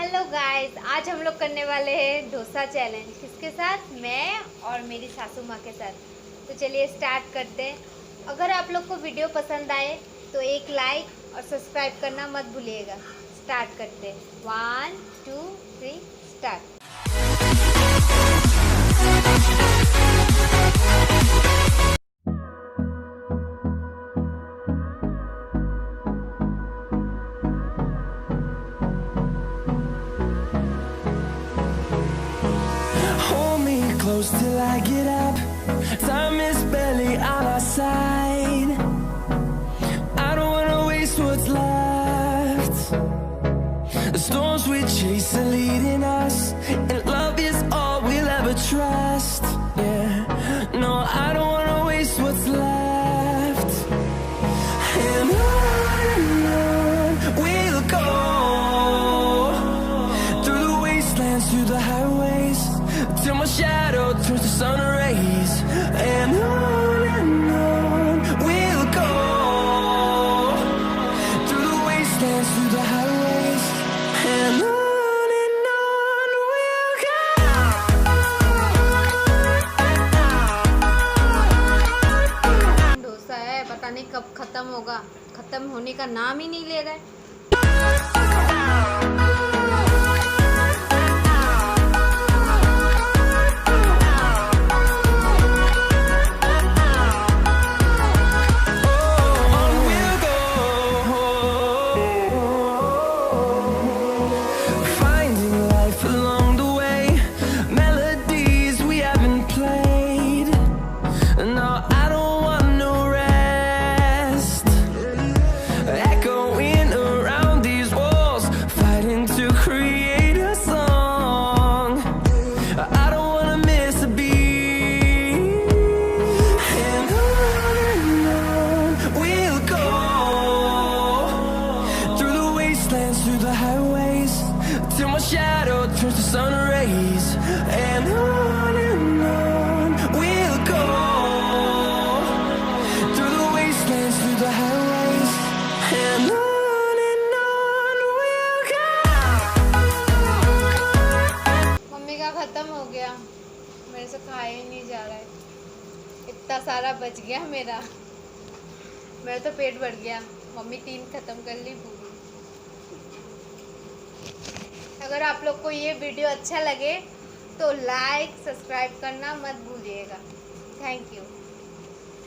Hello guys, आज हम लोग करने वाले हैं डोसा चैलेंज। किसके साथ? मैं और मेरी सासू माँ के साथ। तो चलिए स्टार्ट करते हैं। अगर आप लोग को वीडियो पसंद आए तो एक लाइक और सब्सक्राइब करना मत भूलिएगा। स्टार्ट करते हैं। 1 2 3 start. Close till I get up. Time is barely on our side. I don't wanna waste what's left. The storms we chase are leading us, and love is all we'll ever trust. Yeah, no, I don't wanna waste what's left. And on we'll go, through the wastelands, through the highways, till my shadow turns to sun rays. And on we'll go, through the wastelands, through the highways. And on we'll go. Dosa है, पता नहीं कब खत्म होगा। खत्म होने का नाम ही नहीं ले रहा है। Through the highways, till my shadow turns to sun rays. And on we'll go, through the wastelands, through the highways. And on we'll go. Mummy का खत्म हो गया, मेरे से खाया ही नहीं जा रहा है। इतना सारा बच गया मेरा तो पेट भर गया। मम्मी 3 खत्म कर ली पूरी। अगर आप लोग को ये वीडियो अच्छा लगे तो लाइक सब्सक्राइब करना मत भूलिएगा। Thank you.